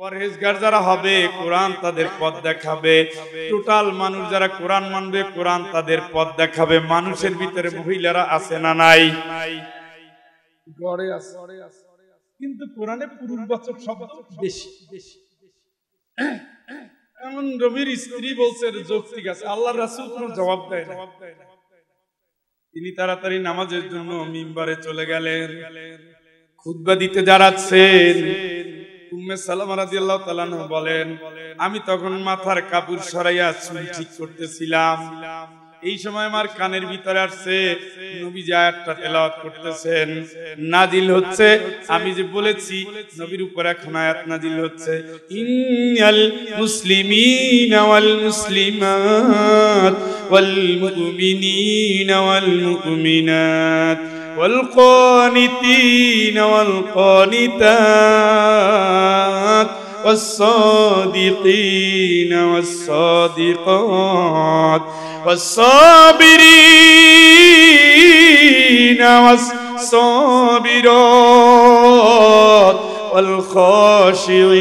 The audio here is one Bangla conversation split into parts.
পরহেজগার যারা হবে কোরআন তাদের পথ দেখাবে। টোটাল মানুষ যারা কোরআন মানবে কোরআন তাদের পথ দেখাবে। মানুষের ভিতরে মহিলারা আছে না নাই? গড়ে আছে, কিন্তু কোরআনে পুরুষবাচক শব্দ বেশি। এমন নবীর স্ত্রী বলছে যৌক্তিক আছে, আল্লাহর রাসূল কোনো জবাব দেয় না। তিনি তাড়াতাড়ি নামাজের জন্য মিম্বারে চলে গেলেন। খুতবা দিতে দাঁড়াচ্ছেন। উম্মে সালামা রাদিয়াল্লাহু তাআলা আনহা বলেন, আমি তখন মাথার কাপড় সরাইয়া চুল ঠিক করতেছিলাম। এই সময় আমার কানের ভিতরে আসছে নবী যে আয়াতটা তেলাওয়াত করতেছেন, নাজিল হচ্ছে। আমি যে বলেছি নবীর উপর এখন আয়াত নাজিল হচ্ছে, ইন্নাল মুসলিমিনা ওয়াল মুসলিমাত ওয়াল মুমিনিনা ওয়াল মুমিনাত ওয়াল কানিতিনা ওয়াল কানিতাত والصادقين والصادقات والصابرين والصابرات والخاشعين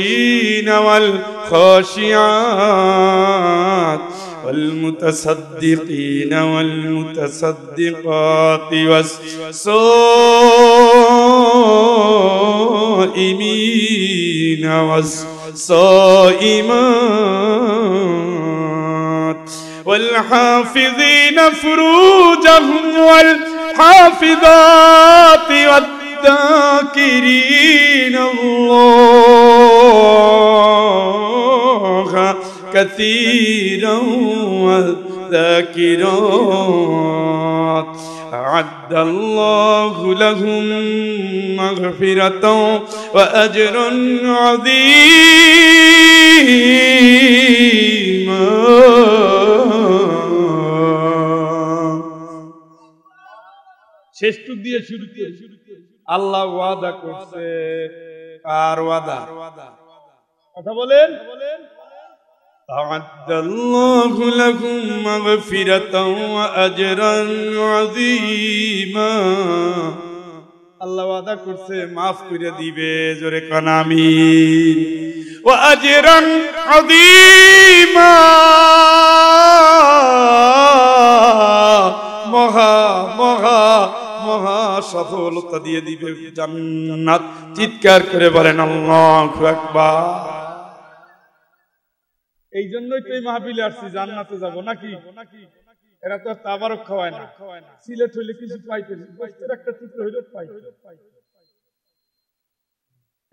والخاشعات والمتصدقين والمتصدقات والصائمين والصائمات والحافظين فروجهم والحافظات والذاكرين الله كثيرا والذاكرات أعد الله لهم مغفرة وأجرا عظيما শেষ টুক দিয়ে শুরু করে আল্লাহ ওয়াদা করছে। কার ওয়াদা? কথা বলেন। أعد الله لكم مغفرة وأجرا عظيما। আল্লাহ ওয়াদা করছে মাফ করে দিবে, জোরে কোন আমিন। وأجرا عظيما, মহা মহা মহা সফলতা দিয়ে দিবে, জান্নাত। চিৎকার করে বলেন আল্লাহু আকবার। এই জন্যই তো এই মাহফিলে আসছি, জান্নাতে যাব নাকি? এরা তো তাবারক খাওয়ায় না। সিলেট হইলে কিছু পাইতে একটা চিত্র হইলে পাই।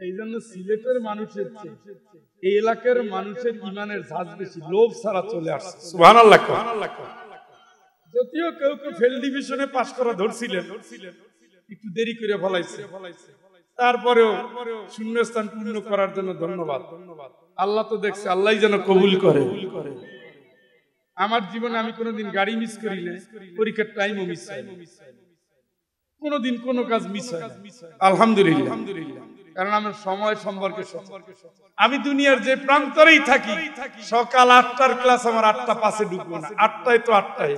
এই জন্য সিলেটের মানুষের এই এলাকার মানুষের ইমানের ঝাঁজ বেশি, লোভ ছাড়া চলে আসছে। সুবহানাল্লাহ। যদিও কেউ কেউ ফেল ডিভিশনে পাশ করা ধরছিলেন, একটু দেরি করে ফলাইছে, তারপরেও শূন্যস্থান পূর্ণ করার জন্য ধন্যবাদ। আল্লাহ তো দেখছে, আল্লাহ যেন কবুল করে। আমার জীবনে আমি কোনোদিন গাড়ি মিস করি না, পরীক্ষার টাইমও মিস হয় না, কোনোদিন কোনো কাজ মিস হয় না, আলহামদুলিল্লাহ। কারণ আমার সময় সম্পর্কে আমি দুনিয়ার যে প্রান্তরেই থাকি, সকাল 8টার ক্লাস আমার 8:05 ঢুকবো না, 8টায় তো 8টায়।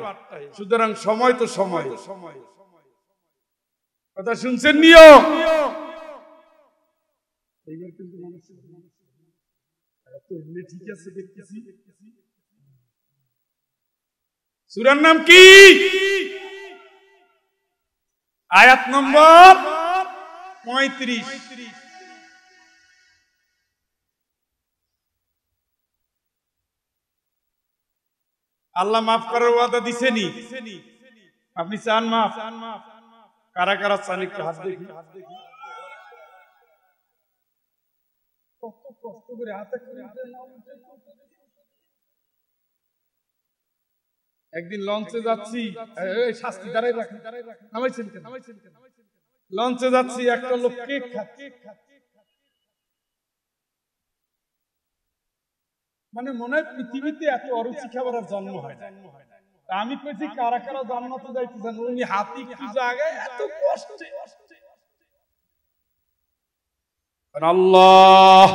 সুতরাং সময় তো সময়। কথা শুনছেন নিও। ঠিক আছে, দেখতেছি সূরার নাম কি? আয়াত নম্বর 35। আল্লাহ মাফ করার ওয়াদা দিছেনি? আপনি চান মাফ? কারা কারা চান একটু হাত দেখি। কত কষ্ট করে হাতে একদিন লঞ্চে যাচ্ছি, শাস্তি দাঁড়াই রাখেন, নামাইছেন কেন? লঞ্চে যাচ্ছি, একটা লোক কেক খাচ্ছে, মানে মনে হয় পৃথিবীতে এত অরুচি খাবার আর জন্ম হয় না। আমি কইছি কারা কারা জান্নাতে যাইতেছেন, উনি হাতি কি জায়গায় এত কষ্টে। আল্লাহ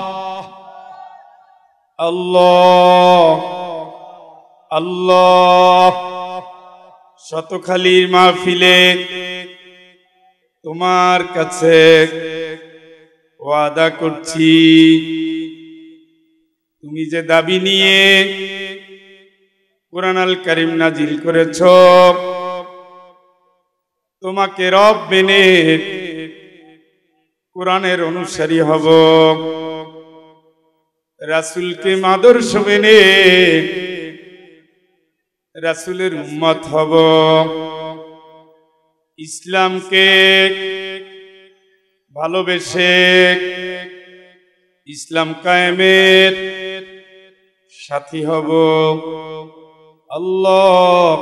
আল্লাহ আল্লাহ। শতখালীর মাহফিলে তোমার কাছে ওয়াদা করছি, তুমি যে দাবি নিয়ে কুরআন আল কারীম নাজিল করেছ, তোমাকে রব মেনে কুরআনের অনুসারী হব, রাসূলকে আদর্শ মেনে রাসূলের উম্মত হব, ইসলামকে ভালোবেসে ইসলাম কায়েমের সাথী হব। আল্লাহ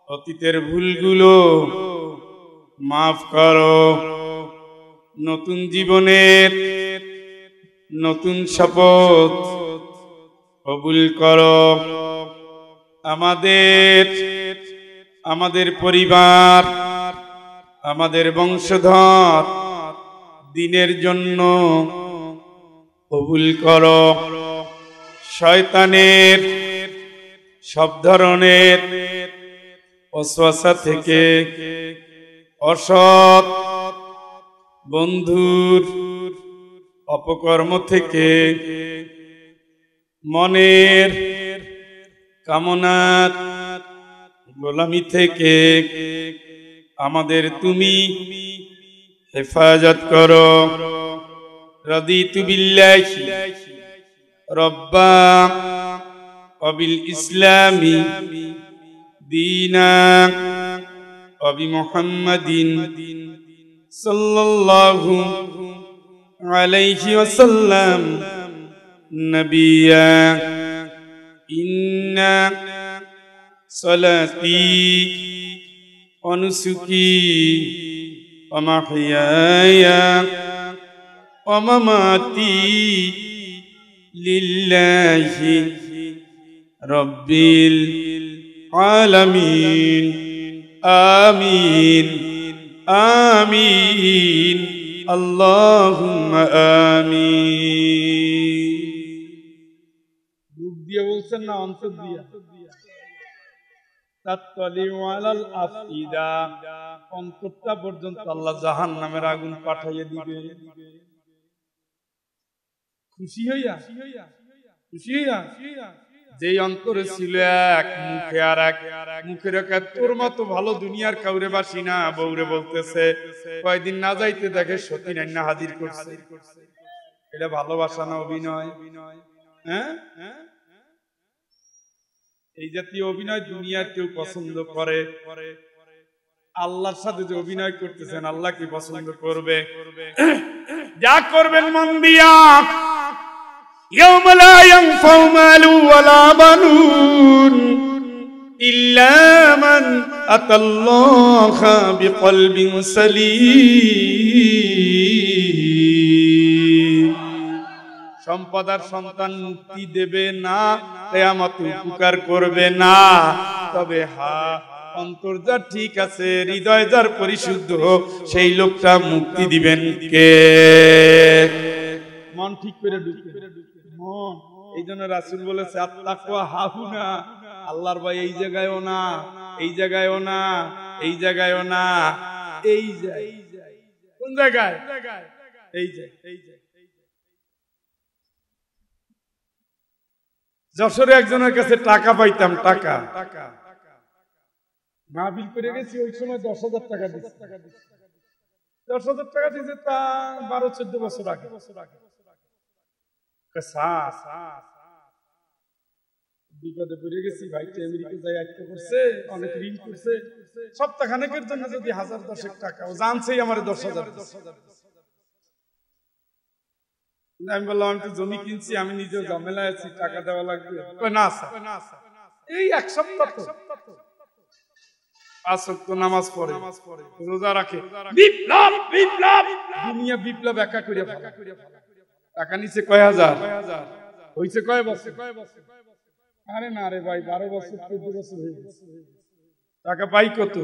অতীতের ভুলগুলো মাফ করো, নতুন জীবনের নতুন শপথ কবুল করো। আমাদের পরিবার, আমাদের বংশধর দ্বীনের জন্য কবুল করো। শয়তানের সব ধরনের ওয়াসওয়াসা থেকে, অসৎ বন্ধুর অপকর্ম থেকে, মনের কামনার গোলামি থেকে আমাদের তুমি হেফাজত করো। রাদিতু বিল্লাহি রব্বা ওয়া বিল ইসলামি দীনা ওয়া বি মুহাম্মাদিন সাল্লাল্লাহু আলাইহি ওয়াসাল্লাম নবিয়্যা। ইন্না সালাতি ওয়া নুসুকি ওয়া মাহইয়ায়া ওয়া মামাতি লিল্লাহি রাব্বিল আলামিন। আমিন আমিন আল্লাহুম্মা আমিন। মুখ দিয়ে বলছেন না অন্তর দিয়ে? তাত্তালিউ আলাল আফইদা, অন্তরটা পর্যন্ত আল্লাহ জাহান্নামের আগুন পাঠাইয়ে দিবে। খুশি হইয়া যেই অন্তরে ছিল এক, মুখে আর এক, মুখের এক। তোর মতো ভালো দুনিয়ার কাউরে বাসি না, বউরে বলতেছে কয়দিন না যাইতে দেখে সতী নাইনা হাজির করছে। এটা ভালোবাসা না অভিনয়? হ্যাঁ, এই জাতীয় অভিনয় দুনিয়ার কেউ পছন্দ করে? আল্লাহর সাথে যে অভিনয় করতেছেন, আল্লাহ কি পছন্দ করবে? যা করবেন মন দিয়া। ইয়াউমা লা ইয়ানফাউ মালু ওয়ালা বানুন ইল্লা মান আতাল্লাহা বিকলবিন সালিম। সম্পদ আর সন্তান মুক্তি দেবে না, কিয়ামতে উপকার করবে না। তবে অন্তর যার ঠিক আছে, হৃদয় যার পরিশুদ্ধ, সেই লোকটা মুক্তি দিবেন কে? মন ঠিক করে ঢুকে মন। এই জন্য রাসূল বলেছে আত্তাকওয়া হাহুনা, আল্লাহর ভয় এই জায়গায়ও না, এই জায়গায়ও না, এই জায়গায়ও না, এই জায়গায়। কোন জায়গায়? এই জায়গায়। যশোরে একজনের কাছে টাকা পাইতাম, টাকা মাহফিল করে গেছি, ওই সময় 10,000 টাকা দিচ্ছে। 10,000 টাকা দিয়েছে তা 12-14 বছর আগে। বিপদে পড়ে গেছি, ভাইটা আমেরিকা যাই আটকে করছে, অনেক ঋণ করছে। সপ্তাহখানেকের জন্য যদি 1000-10 টাকা, ও জানছেই আমার 10,000। আমি বললাম আমি তো জমি কিনছি, আমি নিজেও ঝামেলায় আছি, টাকা দেওয়া লাগবে। না এই এক সপ্তাহ 5 ওয়াক্ত নামাজ পড়ে, রোজা রাখে। বিপ্লব বিপ্লব দুনিয়া বিপ্লব একা করে টাকা নিচে কয় হাজার, হইছে কয় বছর? আরে না রে ভাই, 12 বছর 14 বছর হয়ে গেছে। টাকা পাই কত?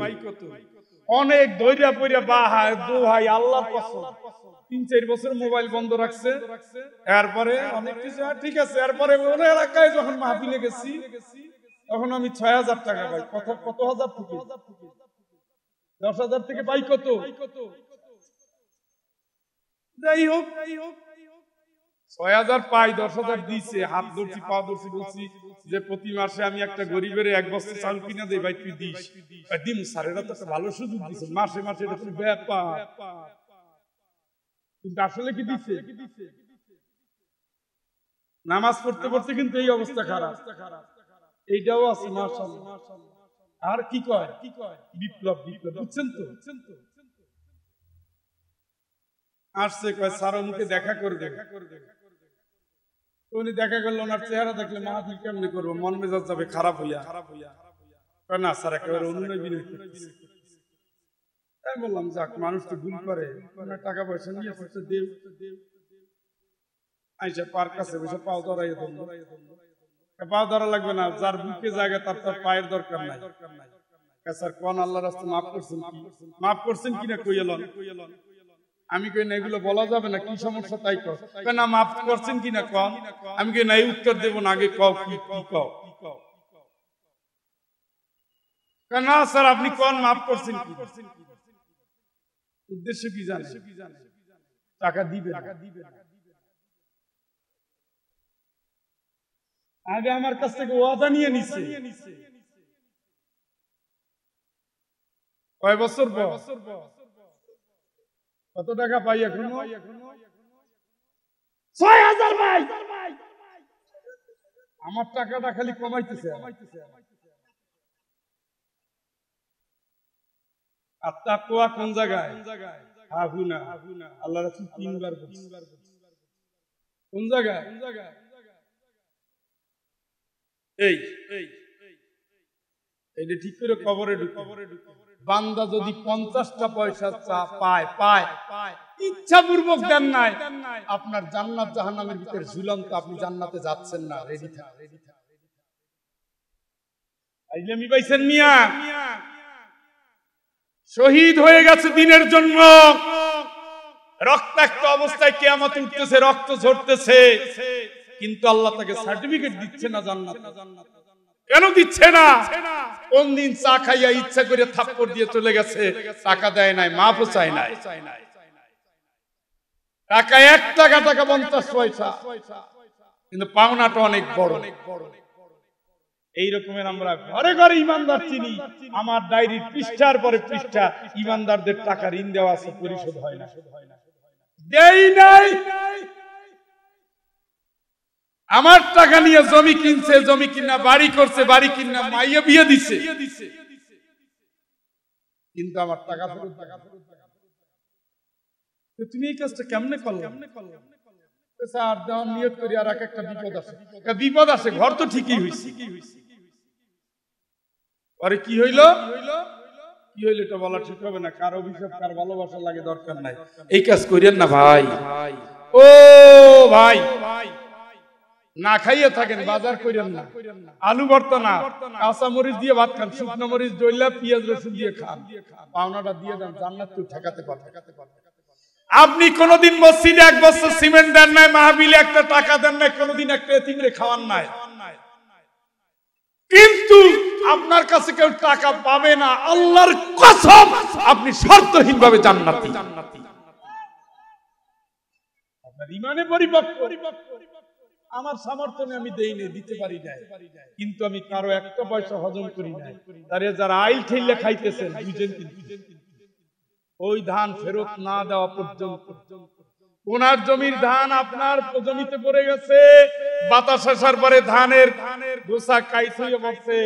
অনেক দইরা পইরা বাহায় দোহাই আল্লাহর কসম 3-4 বছর মোবাইল বন্ধ রাখছে। এরপরে অনেক কিছু ঠিক আছে, এরপরে ওরা এলাকায় যখন মাহফিলে গেছি তখন আমি 6,000 টাকা পাই। কত হাজার থেকে? 10,000 থেকে পাই কত? যাই হোক ৬,০০০ পাই, ১০,০০০ দিছে, হাত ধরছি পা ধরছি, বলছি যে প্রতি মাসে আমি একটা গরিবের ১ বস্তা চাল কিনা দেই, ভাই তুই দিস। দিম স্যার, এটা তো একটা ভালো সুযোগ দিছে, মাসে মাসে এটা কোনো ব্যাপার। কিন্তু আসলে কি দিছে? নামাজ পড়তে পড়তে কিন্তু এই অবস্থা খারাপ। এইটাও আছে মাশাআল্লাহ। আর কি কয় বিপ্লব, বুঝছেন তো? আসছে কয় স্যার মুখে দেখা করবে। উনি দেখা করলো, ওনার চেহারা দেখলে মাহফিল কেমনে করবো, মন মেজাজ যাবে খারাপ হইয়া। না স্যার, একেবারে অনুনয় বিনয় করতেছে। তাই বললাম যাক, মানুষ তো ভুল করে, টাকা পয়সা নিয়ে দেব। আইসা পার কাছে বসে পাও ধরাইয়া ধরল। পাও ধরা লাগবে না, যার বুকে জায়গা তার তার পায়ের দরকার নাই। স্যার কোন আল্লাহর রাস্তায় মাফ করছেন, মাফ করছেন কিনা কইলেন। আমি কই না এগুলো বলা যাবে না, কি সমস্যা তাই কও। না মাফ করছেন কিনা কোন। আমি কই না এই উত্তর দেব না, আগে কও কি কও। না স্যার আপনি কোন মাফ করছেন কি, উদ্দেশ্য কি জানেন? টাকা দিবে না। আগে আমার কাছ থেকে ওয়াদা নিয়ে নিছে। কয় বছর পর? কত টাকা পাই এখনো? ৬,০০০ ভাই। আমার টাকাটা খালি কমাইতেছে। আর তাকওয়া কোন জায়গায়? হাহুনা। আল্লাহ রাসূল ৩ বার বলেছেন। কোন জায়গায়? এই এইটা ঠিক করে কবরে ঢুকে। বান্দা যদি ৫০টা পয়সা পায় ইচ্ছাপূর্বক দেন নাই, আপনার জান্নাত জাহান্নামের ভিতরে ঝুলন্ত, আপনি জান্নাতে যাচ্ছেন না, রেডি থাকুন। আইলামি পাইছেন মিয়া, শহীদ হয়ে গেছে দিনের জন্য, রক্তাক্ত অবস্থায় কিয়ামত উঠতেছে, রক্ত ঝরতেছে, কিন্তু আল্লাহ তাকে সার্টিফিকেট দিচ্ছে না জান্নাত। কেন দিচ্ছে না? কোন দিন চা খাইয়া ইচ্ছা করে থাপ্পড় দিয়ে চলে গেছে, টাকা দেয় নাই, মাফও চায় নাই। টাকা ১ টাকা, টাকা ৫০ পয়সা, কিন্তু পাওনাটা অনেক বড়। এই রকমের আমরা ঘরে ঘরে ইমানদার চিনি। আমার ডায়েরির পৃষ্ঠার পরে পৃষ্ঠা ইমানদারদের টাকা ঋণ দেওয়া আছে, পরিশোধ হয় না, দেই নাই। আমার টাকা নিয়ে জমি কিনছে, জমি কিনা বাড়ি করছে, বাড়ি কিনা মাইয়া বিয়ে দিছে, কিন্তু আমার টাকা ফেরত। তুমি এই কাজটা কেমনে করলে? স্যার দেওয়ার নিয়ত করি, আর একটা বিপদ আসে, ঘর তো ঠিকই হয়েছে। পরে কি হইল এটা বলা ঠিক হবে না। কার অভিশাপ কার ভালোবাসা লাগে দরকার নাই, এই কাজ করিয়েন না ভাই। ও ভাই, না খাইয়ে থাকেন, বাজার করিয়েন না, আলু ভর্তা না, কাঁচা মরিচ দিয়ে ভাত খান, শুকনো মরিচ ডইলা পেঁয়াজ রসুন দিয়ে খান, পাওনাটা দিয়ে দেন, জান্নাত কেউ ঠেকাতে পারবে। আপনি কোনদিন মসজিদে ১ বছর সিমেন্ট দেন নাই, মাহফিলে একটা টাকা দেন নাই, কোনদিন একটা এতিমরে খাওয়ান নাই, কিন্তু আপনার কাছে কেউ টাকা পাবে না, আল্লাহর কসম আপনি শর্তহীন ভাবে জান্নাতি। আপনার ঈমানে পরিপক্ক। আমার সামর্থ্যে আমি দেই না, দিতে পারি না, কিন্তু আমি কারো একটা পয়সা হজম করি না। তারে যারা আইল ঠেলে খাইতেছেন বুঝেন, কিন্তু ওই ধান ফেরত না দেওয়া পর্যন্ত ওনার জমির ধান আপনার জমিতে পড়ে গেছে, বাতাস আসার পরে ধানের গোসা কাইট হয়ে পড়ছে,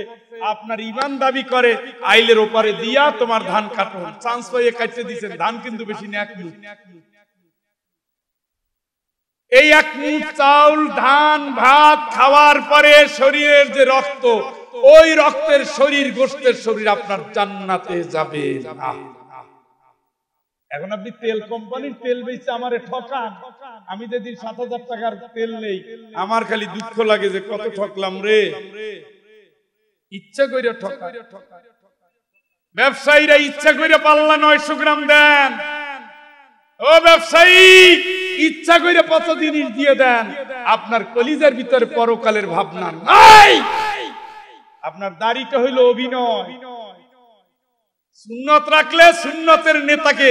আপনার ঈমান দাবি করে আইলের ওপারে দিয়া তোমার ধান কাটো, চান্স পাইয়ে কাটতে দিবেন, ধান কিন্তু বেশি না, ১ মুঠ। এই ১ মুঠ চাউল ধান ভাত খাওয়ার পরে শরীরের যে রক্ত, ওই রক্তের শরীর, গোশতের শরীর আপনার জান্নাতে যাবে না। এখন আপনি তেল কোম্পানির তেল বেচে আমারে ঠকান, আমি যদি ৭,০০০ টাকার তেল নেই, আমার খালি দুঃখ লাগে যে কত ঠকলাম রে। ইচ্ছা করে ঠকান। ব্যবসায়ীরা ইচ্ছা করে পাল্লা ৯০০ গ্রাম দেন। ও ব্যবসায়ী, ইচ্ছা করে ৫ জিনিস দিয়ে দেন, আপনার কলিজার ভিতরে পরকালের ভাবনা নাই। আপনার দাড়িটা হইল অভিনয়। সুন্নত রাখলে সুন্নতের নেতাকে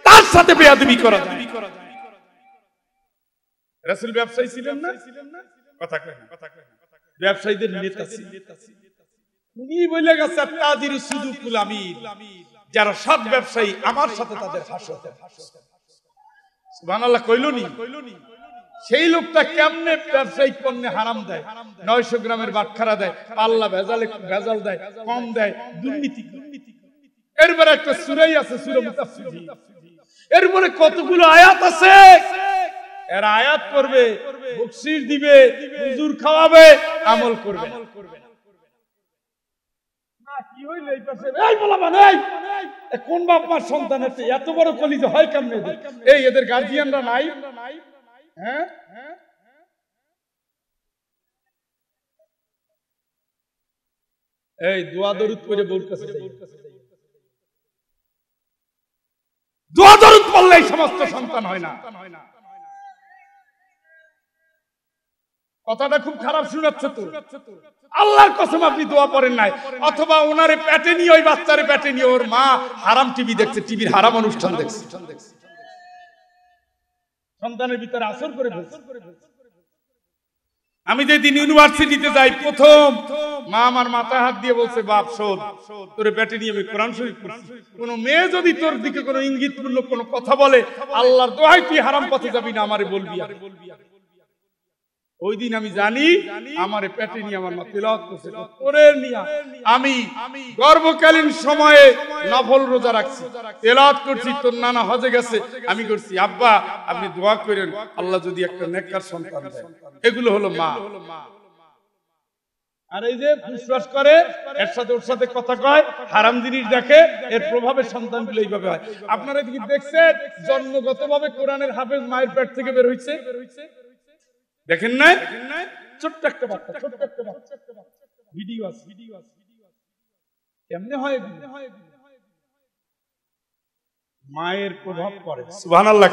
তার সাথে বেয়াদবি করা যায়। রাসূল ব্যবসায়ী ছিলেন না? কথা কয় না, ব্যবসায়ীদের নেতা ছিলেন। উনি বলে গেছে তাজিরু সুদুকুল আমির, যারা সৎ ব্যবসায়ী আমার সাথে তাদের হাসতে। সুবহানাল্লাহ কইলনি? সেই লোকটা কেমনে ব্যবসায়িক পণ্যে হারাম দেয়, 900 গ্রামের বাটখারা দেয়, পাল্লা ভেজাল দেয়, কম দেয়, দুর্নীতি। এরপরে একটা সূরাই আছে সূরা মুতাফফিফিন, এরপরে কতগুলো আয়াত আছে, এরা আয়াত করবে, বকশিশ দিবে, হুজুর খাওয়াবে, আমল করবে না। কি হইল এই পাশে? এই বলা মানে কোন বাপ মার সন্তান আছে এত বড় কলিজা হয় কেমনে? এই এদের গার্জিয়ানরা নাই? হ্যাঁ, এই দোয়া দরুদ করে বউর কাছে যাই, দোয়া দরুদ পড়লেই সমস্ত সন্তান হয় না। কথাটা খুব খারাপ শোনাচ্ছে তো। আল্লাহর কসম আপনি দোয়া পড়েন নাই, অথবা ওনারে পেটে নিয়ে, ওই বাচ্চারে পেটে নিয়ে ওর মা হারাম টিভি দেখছে, টিভির হারাম অনুষ্ঠান দেখছে, সন্তানের ভিতরে আসর করে ফেলছে। আমি যেদিন ইউনিভার্সিটিতে যাই, প্রথম মা আমার মাথায় হাত দিয়ে বলছে, বাপ শোন, তোরে পেটে নিয়ে আমি কোরআন শরীফ পড়ছি, কোন মেয়ে যদি তোর দিকে কোনো ইঙ্গিতপূর্ণ কোনো কথা বলে, আল্লাহর দোহাই তুই হারাম পথে যাবি না, আমারে বলবি। ওই দিন আমি জানি আমারে পেটে নিয়ে আমার মা তিলাওয়াত করছে, করে নিয়ে আমি গর্ভকালীন সময়ে নফল রোজা রাখছি, তিলাওয়াত করছি, তোর নানা হজে গেছে, আমি করছি, আব্বা আপনি দোয়া করেন আল্লাহ যদি একটা নেককার সন্তান দেয়। এগুলো হলো মা। আর এই যে ফুসফাস করে, এর সাথে ওর সাথে কথা কয়, হারাম জিনিস দেখে, এর প্রভাবে সন্তানগুলো এইভাবে হয়। আপনারা কি দেখছেন জন্মগতভাবে কোরআনের হাফেজ মায়ের পেট থেকে বের হইছে? দেখেন না? ছোট্ট একটা বাচ্চা, ছোট্ট একটা বাচ্চা, ভিডিও আছে, কেমনে হয়? মায়ের প্রভাব পড়ে। সুবহানাল্লাহ।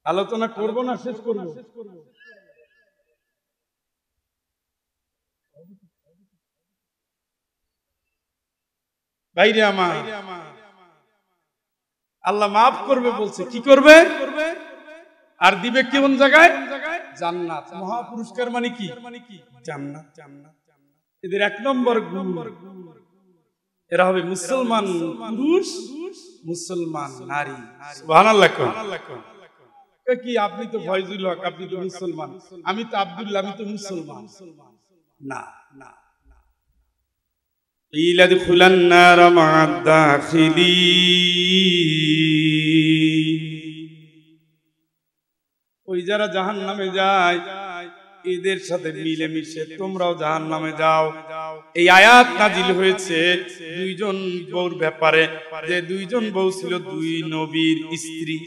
আলোচনা করব না শেষ করব? ভাইরে আমার, আল্লাহ মাফ করবে বলছে, কি করবে? আর দিবে কোন জায়গায়? জান্নাত। মহা পুরস্কার মানে কি? জান্নাত। এদের এক নম্বর গুণ, এরা হবে মুসলমান পুরুষ, মুসলমান নারী। সুবহানাল্লাহ। কি আপনি তো ফয়জুল হক, আপনি তো মুসলমান, আমি তো আব্দুল্লাহ, আমি তো মুসলমান না। ইলাদখুলান নার মা'আদ দাখিলিন, ওই যারা জাহান্নামে যায় এদের সাথে মিলেমিশে তোমরাও জাহান্নামে যাও। এই আয়াত নাজিল হয়েছে দুইজন বউর ব্যাপারে, যে দুইজন বউ ছিল দুই নবীর স্ত্রী।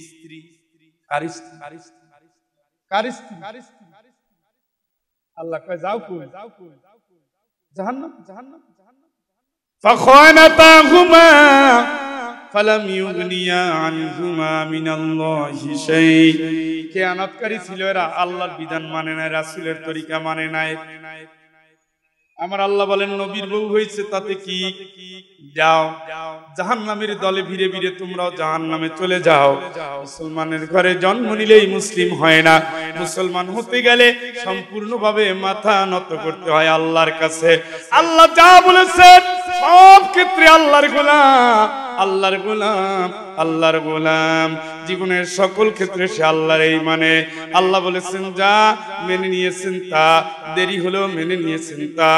আল্লাহ কয় যাও কই? জাহান্নাম। ফাখানাতাহুমা ফালাম ইউগনিয়া আনহুমা মিনাল্লাহি শাই। খেয়ানতকারী ছিল এরা, আল্লাহর বিধান মানে নাই, রাসূলের তরিকা মানে নাই। আমার আল্লাহ বলেন নবীর বউ হয়েছে তাতে কি, যাও জাহান্নামের দলে ভিড়ে ভিড়ে তোমরাও জাহান্নামে চলে যাও। মুসলমানের ঘরে জন্ম নিলেই মুসলিম হয় না, মুসলমান হতে গেলে সম্পূর্ণভাবে মাথা নত করতে হয় আল্লাহর কাছে। আল্লাহ যা বলেছেন সব ক্ষেত্রে আল্লাহর গোলাম, আল্লাহর গোলাম, আল্লাহর গোলাম। জীবনের সকল ক্ষেত্রে সে আল্লাহর এই মানে। আল্লাহ বলেছেন যা, মেনে নিয়েছেন তা, দেরি হলেও মেনে নিয়েছেন তা,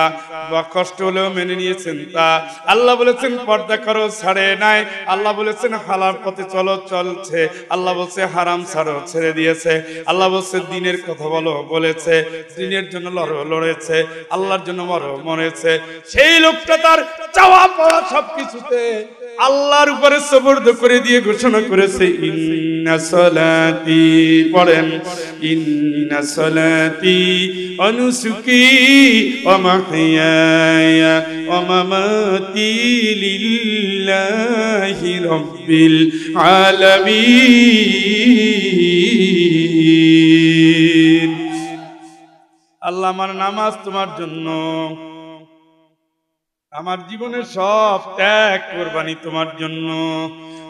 বা কষ্ট হলেও মেনে নিয়েছেন তা। আল্লাহ বলেছেন পর্দা করো, ছাড়ে নাই। আল্লাহ বলেছেন হালাল পথে চলো, চলছে। আল্লাহ বলছে হারাম ছাড়ো, ছেড়ে দিয়েছে। আল্লাহ বলছে দিনের কথা বলো, বলেছে। দিনের জন্য লড়ো, লড়েছে। আল্লাহর জন্য মরো, মরেছে। সেই লোকটা তার চাওয়া পাওয়া সবকিছুতে আল্লাহর উপরে সুবর্দ করে দিয়ে ঘোষণা করেছে ইন্না সালাতি, পড়েন ইন্না সালাতি ওয়া নুসুকি ওয়া মাহইয়ায়া ওয়া মামাতি লিল্লাহি রাব্বিল আলামিন। আল্লাহ আমার নামাজ তোমার জন্য, আমার জীবনের সব ত্যাগ কোরবানি তোমার জন্য।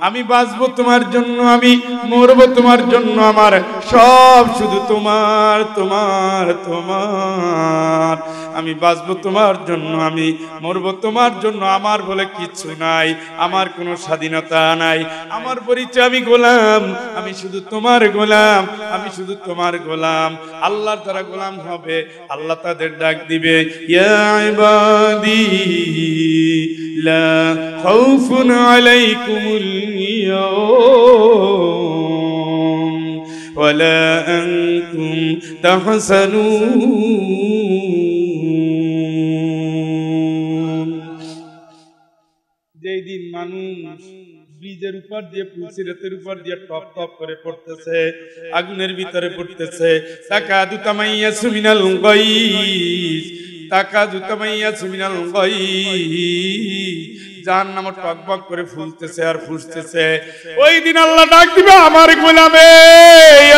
আমি বাঁচবো তোমার জন্য, আমি মরবো তোমার জন্য। আমার সব শুধু তোমার তোমার তোমার। আমি বাঁচবো তোমার জন্য, আমি মরবো তোমার জন্য। আমার বলে কিচ্ছু নাই, আমার কোনো স্বাধীনতা নাই। আমার পরিচয় আমি গোলাম, আমি শুধু তোমার গোলাম, আমি শুধু তোমার গোলাম। আল্লাহর যারা গোলাম হবে আল্লাহ তাদের ডাক দিবে, ইয়া ইবাদি লা খাউফুন আলাইকুমুল ইয়াওম ওয়ালা আনতুম তাহসানুন। যেই দিন মানুষ ব্রিজের উপর দিয়ে, পুলসিরাতের উপর দিয়ে টপ টপ করে পড়তেছে, আগুনের ভিতরে পড়তেছে, তাকাদু তামাইয়াসু মিনাল গায়জ, তাকাদু তামাইয়াসু মিনাল গায়জ, জাহান্নাম টকবক করে ফুলতেছে আর ফুসতেছে। ওই দিন আল্লাহ ডাক দিবে, আমার গোলামে,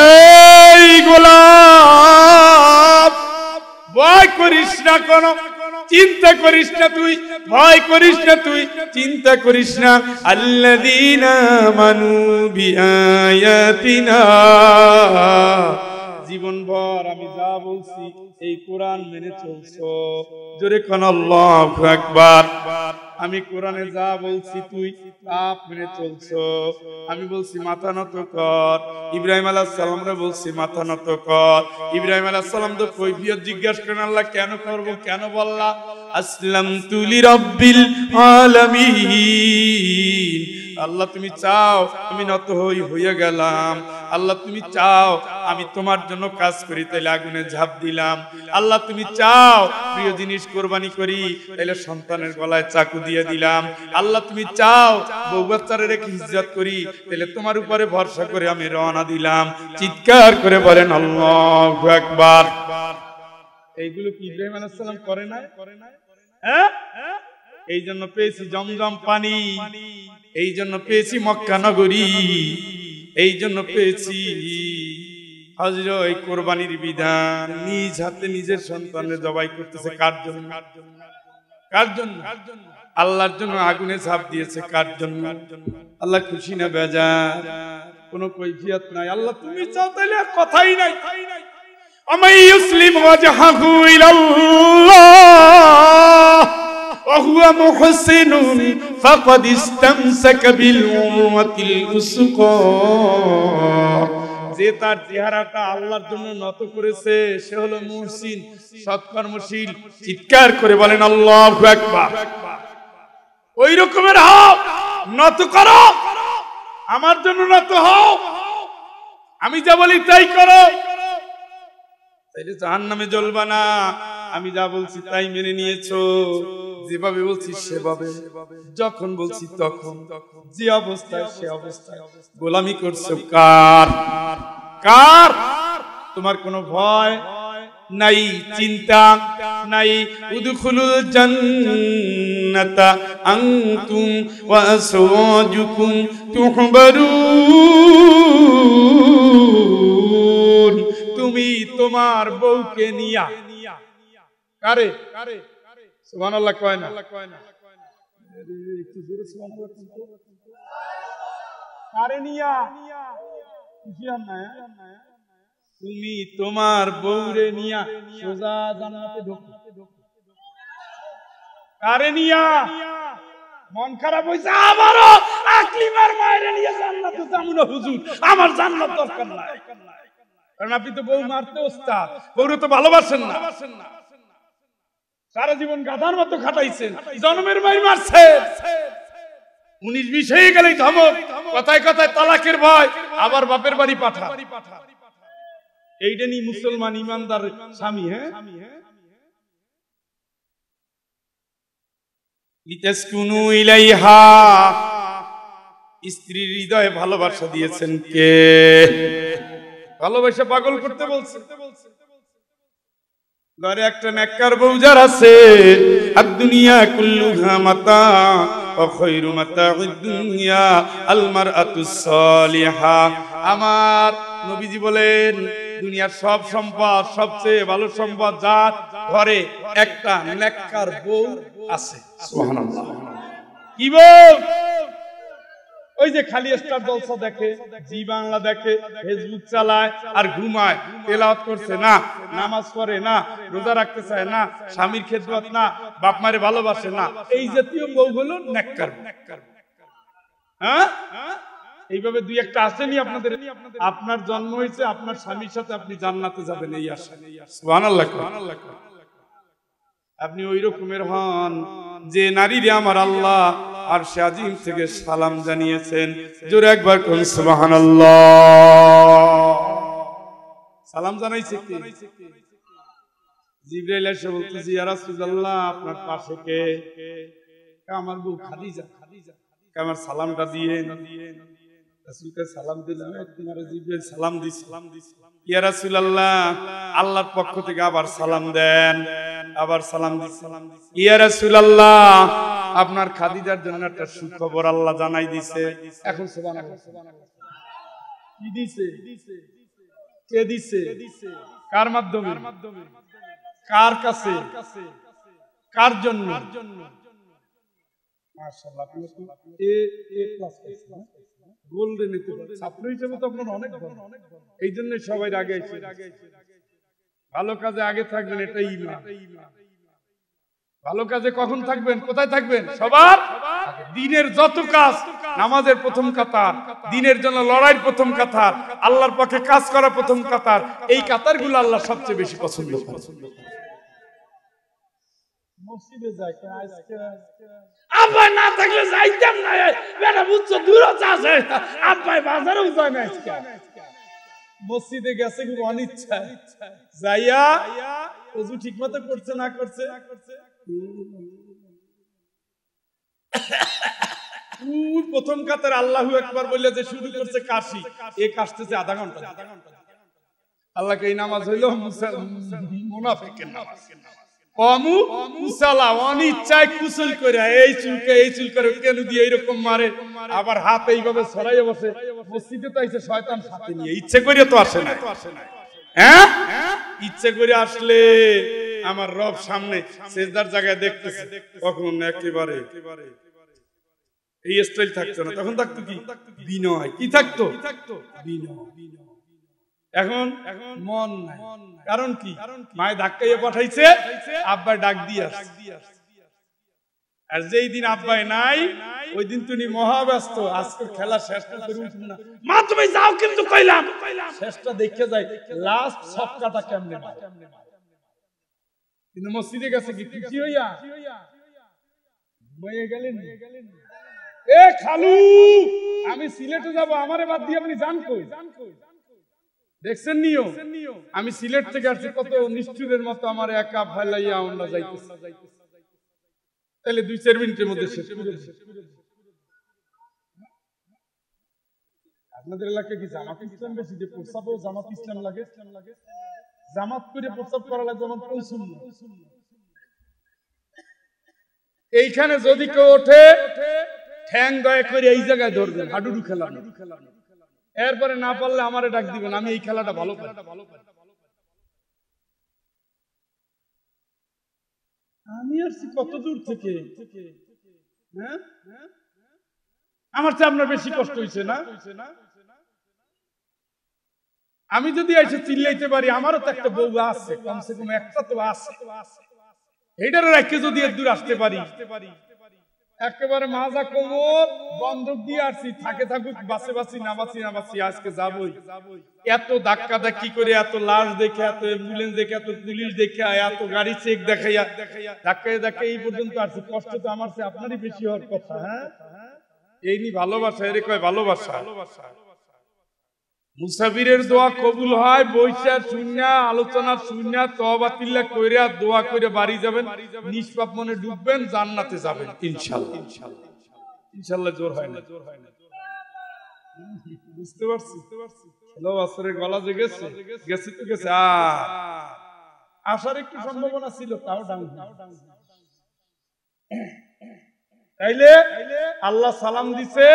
এই গোলাম ভয় করিস না, কোন চিন্তা করিস না, তুই ভয় করিস না, তুই চিন্তা করিস না। আল্লাযীনা আমানু বিআয়াতিনা, জীবনভর আমি যা বলছি এই কোরআন মেনে চলছো। জোরে কোন আল্লাহু আকবার। আমি কোরআনে যা বলছি তুই তা মেনে চলছো। আমি বলছি মাথা নত কর, ইব্রাহিম আলাইহিস সালামরে বলছি মাথা নত কর। ইব্রাহিম আলাইহিস সালাম তো কৈফিয়ত জিজ্ঞাসা করেন, আল্লাহ কেন করব, কেন বললা? আসলামতু লিরাব্বিল আলামিন। আল্লাহ তুমি চাও আমি নত হইয়া গেলাম। আল্লাহ তুমি চাও আমি তোমার জন্য কাজ করি, তাইলে আগুনে ঝাঁপ দিলাম। আল্লাহ তুমি চাও প্রিয় জিনিস কোরবানি করি, তাইলে সন্তানের গলায় চাকু দিয়ে দিলাম। আল্লাহ তুমি চাও বউ বাচ্চারে রেখে ইজ্জত করি, তাইলে তোমার উপরে ভরসা করে আমি রওনা দিলাম। চিৎকার করে বলেন আল্লাহু আকবার। এইগুলো কি ইব্রাহিম আলাইহিস সালাম করে না? হ্যাঁ, এই জন্য পেয়েছি জমজম পানি, এই জন্য পেয়েছি মক্কা নগরী, এই জন্য পেয়েছি হযরত এই কোরবানির বিধান। নিজ হাতে নিজের সন্তানের জবাই করতেছে কার জন্য? কার জন্য? আল্লাহর জন্য আগুনে ঝাঁপ দিয়েছে কার জন্য? আল্লাহ খুশি না বেজার? কোনো কৈফিয়ত নাই। আল্লাহ তুমি চাও তাইলে কথাই নাই। আমাই ইসলিম ওয়াজহাহু ইলাল্লাহ ওয়া হুয়া মুহসিনুন ফাকাদ ইসতামসাকা বিল উরওয়াতিল উসকা। যে তার চেহারাটা আল্লাহর জন্য নত করেছে সে হলো মুহসিন, সৎকর্মশীল। চিৎকার করে বলেন আল্লাহু আকবার। ওই রকমের হও, নত করো, আমার জন্য নত হও, আমি যা বলি তাই করো, তাইলে জাহান্নামে জ্বলবা না। আমি যা বলছি তাই মেনে নিয়েছো, যেভাবে বলছি সেভাবে, যখন বলছি তখন, যে অবস্থায় সে অবস্থায় গোলামি করছো কার? কার? তোমার কোনো ভয় নাই, চিন্তা নাই। উদখুলুল জান্নাতা আনতুম ওয়া আসওয়াজুকুম তুহবারুন। তুমি তোমার বউকে নিয়া, কারে? সুবহানাল্লাহ কয় না? একটু জোরে সুবহানাল্লাহ বলতো। কারে নিয়া? তুমি তোমার বউরে নিয়া সোজা জান্নাতে ঢুকো। কারে নিয়া? মন খারাপ হইছে আমারও, আকলিমার মায়েরে নিয়ে জান্নাতে যাবো না হুজুর, আমার জান্নাত দরকার নাই। কারণ আপনি তো বউ মারতে ওস্তাদ, বউরে তো ভালোবাসেন না। সারা জীবন গাধার মতো খাটাইছেন, জন্মের মাই মারছেন। 19-20 হয়ে গেলেই ধমক, কথায় কথায় তালাকের ভয়, আবার বাপের বাড়ি পাঠা। এইটা নি মুসলমান ইমানদার স্বামী? হ্যাঁ, লিতাসকুনু ইলাইহা, স্ত্রীর হৃদয়ে ভালোবাসা দিয়েছেন কে? ভালোবাসা পাগল করতে বলছে। ঘরে একটা নেককার বউ যার আছে, আর দুনিয়া কুল্লুহা মাতা ওয়া খায়রু মাতাউদ দুনিয়া আল মারআতুস সালিহা। আমার নবীজি বলেন দুনিয়ার সব সম্পদ, সবচেয়ে ভালো সম্পদ যার ঘরে একটা নেককার বউ আছে। সুবহানাল্লাহ। কি বউ? ওই যে খালি স্টার জলসা দেখে, জি বাংলা দেখে, ফেসবুক চালায় আর ঘুমায়, তেলাওয়াত করছে না, নামাজ পড়ে না, রোজা রাখতে চায় না, স্বামীর খেদমত না, বাপ মারে ভালোবাসে না, এই জাতীয় বউ হলো নেককার। হ্যাঁ, এইভাবে দুই একটা আসেনি আপনাদের? আপনার জন্ম হয়েছে, আপনার স্বামীর সাথে আপনি জান্নাতে যাবেন এই আশা। সুবহানাল্লাহ। আপনি ওই রকমের হন যে নারীরে আমার আল্লাহ আরশে আজিম থেকে সালাম জানিয়েছেন। জোরে একবার কোন সুবহানাল্লাহ। সালাম জানাইছে কে? জিবরাইল এসে বলতেছে, ইয়া রাসূলুল্লাহ, আপনার পাশে কে? আমার বউ খাদিজা। আমার সালামটা দিয়েন। রাসূলকে সালাম দিলাম, তোমার জিবরাইল সালাম দিছে। ইয়া রাসূলুল্লাহ, আল্লাহর পক্ষ থেকে আবার সালাম দেন। আবার সালাম দিছে। ইয়া রাসূলুল্লাহ, আপনার খাদিজার জন্য একটা সুখবর আল্লাহ জানাই দিছে। এখন সুবহানাল্লাহ। কি দিছে? কে দিছে? কার মাধ্যমে? কার কাছে? কার জন্য? মাশাআল্লাহ, এ ক্লাস পাইছেন, গোল্ডেন নিতে পারে। ছাত্র হিসেবে তো আপনার অনেক ভালো, এই জন্য সবাই আগে এসে ভালো কাজে আগে থাকবেন, এটাই ঈমান। ভালো কাজে কখন থাকবেন? কোথায় থাকবেন? সবার দিনের যত কাজ, নামাজের প্রথম কাতার, দিনের জন্য লড়াইয়ের প্রথম কাতার, আল্লাহর পক্ষে কাজ করা প্রথম কাতার, এই কাতারগুলো আল্লাহ সবচেয়ে বেশি পছন্দ করে। মসজিদে যায় আজকে আব্বা না থাকলে যাইতাম না, বেটা বুঝছো দূরত্ব আছে, আব্বাই বাজারেও যায় না আজকে। মসজিদে গেছে খুব অনিচ্ছা, যাইয়া ওযু ঠিকমতো করছে না করছে, প্রথম কাতার আল্লাহু আকবার বলে যে শুরু করছে কাশি, এ কাশতেছে আধা ঘন্টা। আল্লাহকে এই নামাজ হইল মুনাফিকের নামাজ। অনিচ্ছায় কুসল করে এই চুল করে কেন দিয়ে এইরকম মারে, আবার হাত এইভাবে ছড়াইয়া বসে। মসজিদে তো আইছে শয়তান সাথে নিয়ে, ইচ্ছে করে তো আসে না। হ্যাঁ, ইচ্ছে করে আসলে আমার রব সামনে সেজদার জায়গায় দেখতেছে, তখন একেবারে এই স্টাইল থাকতো না, তখন থাকতো কি? বিনয়। কি থাকতো? বিনয়। এখন মন নাই। কারণ কি? মায়ে ধাক্কাইয়া পাঠাইছে, আব্বা ডাক দিয়ে আসছে। আর যেই দিন আব্বাই নাই, ওই দিন তুমি মহাব্যস্ত, আজকের খেলা শেষ করতে উঠুন না, মা তুমি যাও কিন্তু কইলাম। শেষটা দেখে যাই লাস্ট ছক্কাটা কেমনে মারে। কিন্তু মসজিদে গেছে কি খুশি হইয়া বয়ে গেলেন, এ খালু আমি সিলেটে যাব, আমারে বাদ দিয়ে আপনি যান কই? দেখছেন নিও, আমি সিলেট থেকে আসছি, কত নিষ্ঠুরের মতো আমার একা ফালাইয়া আমরা যাইতেছি। তাহলে 2-4 মিনিটের মধ্যে শেষ করে। আপনাদের এলাকায় কি জামাত ইসলাম বেশি, যে প্রস্তাবেও জামাত ইসলাম লাগে? জামাত করে প্রস্তাব করা লাগে যেমন পৌঁছুন। এইখানে যদি কেউ ওঠে, ঠ্যাং দয়া করে এই জায়গায় ধরবেন, হাডুডু খেলা। এরপরে না পারলে আমারে ডাক দিবেন, আমি এই খেলাটা ভালো পাই। আমি আসছি কত দূর থেকে, হ্যাঁ আমার চেয়ে আপনার বেশি কষ্ট হয়েছে না? আমি যদি এসে চিল্লাইতে পারি, আমারও তো একটা বউ আছে, কমসে কম একটা তো আছে, এইটার রাখে যদি এর দূর আসতে পারি, একেবারে মাজা কোমর বন্ধক দিয়ে আসছি, থাকে থাকুক, বাসে বাসি না বাসি আজকে যাবই। এত ধাক্কা ধাক্কি করে, এত লাশ দেখে, এত অ্যাম্বুলেন্স দেখে, এত পুলিশ দেখে, এত গাড়ি চেক দেখাইয়া ধাক্কায় এই পর্যন্ত আসছি। কষ্ট তো আমার চেয়ে আপনারই বেশি হওয়ার কথা। হ্যাঁ, এই নি ভালোবাসা, এর কয় ভালোবাসা। মুসাফিরের দোয়া কবুল হয় বৈশা শুনিয়া, আলোচনা শুনিয়া, তওবা তিল্লা কইরা দোয়া করে বাড়ি যাবেন, নিষ্পাপ মনে ডুববেন, জান্নাতে যাবেন ইনশাআল্লাহ। ইনশাআল্লাহ জোর হয় না, বুঝতে পারছি। হ্যালো, আসরের গলা যে গেছে তো গেছে, আসার একটু সম্ভাবনা ছিল, তাও ডাউন। তাইলে আল্লাহ সালাম দিছে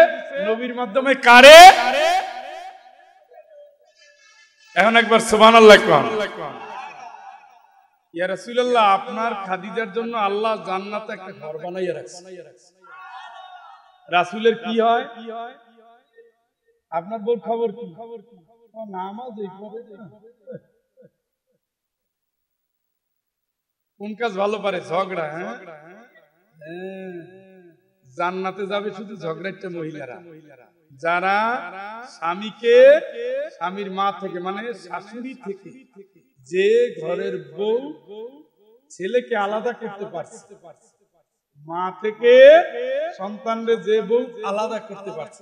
নবীর মাধ্যমে কারে? এখন একবার সুবহানাল্লাহ কোন। ইয়া রাসূলুল্লাহ, আপনার খাদিজার জন্য আল্লাহ জান্নাতে একটা ঘর বানাইয়া রাখছে। রাসূলের কি হয়? আপনার বউর খবর কি? নামাজ এই করে কোন কাজ ভালো পারে? ঝগড়া। হ্যাঁ, জান্নাতে যাবে শুধু ঝগড়াটা মহিলারা, যারা স্বামীকে স্বামীর মা থেকে মানে শাশুড়ি থেকে, যে ঘরের বউ ছেলেকে আলাদা করতে পারছে, মা থেকে সন্তানরে যে বউ আলাদা করতে পারছে,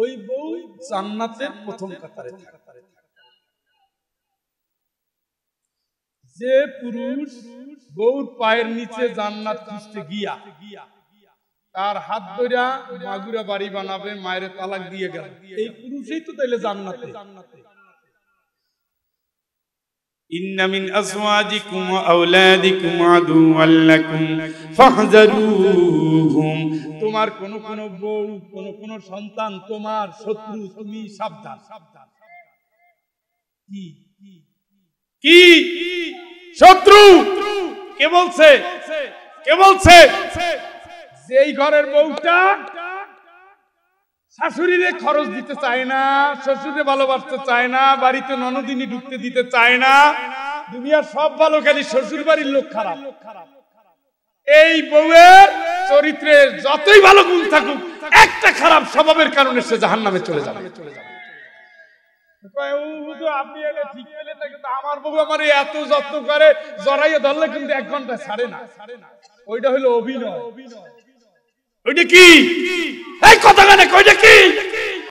ওই বউ জান্নাতের প্রথম কাতারে থাকে। যে পুরুষ বউর পায়ের নিচে জান্নাত খুঁজতে গিয়া তার হাত ধইরা মাগুরা বাড়ি বানাবে, মায়ের তালাক দিয়ে গেল, এই পুরুষই তো তাইলে জান্নাতে। ইন্না মিন আজওয়াজিকুম ওয়া আওলাদিকুম আদুওয়াল লাকুম ফাহযারুহুম, তোমার কোন কোন বউ, কোন কোন সন্তান তোমার শত্রু, তুমি সাবধান। কি কি শত্রু? কে বলছে? কে বলছে? যেই ঘরের বউটা শাশুড়িরে খরচ দিতে চায় না, শ্বশুরে ভালোবাসতে চায় না, বাড়িতে ননদিনী ঢুকতে দিতে চায় না, দুনিয়ার সব ভালো, খালি শ্বশুর বাড়ির লোক খারাপ, এই বউয়ের চরিত্রে যতই ভালো গুণ থাকুক, একটা খারাপ স্বভাবের কারণে সে জাহান্নামে চলে যাবে। আপনি ঠিক পেলে, কিন্তু আমার বউ আমার এত যত্ন করে, জড়াইয়ে ধরলে কিন্তু 1 ঘন্টা ছাড়ে না। ওইটা হলো অভিনয়। ওইটা কি? এই কথা কানে, ওইটা কি?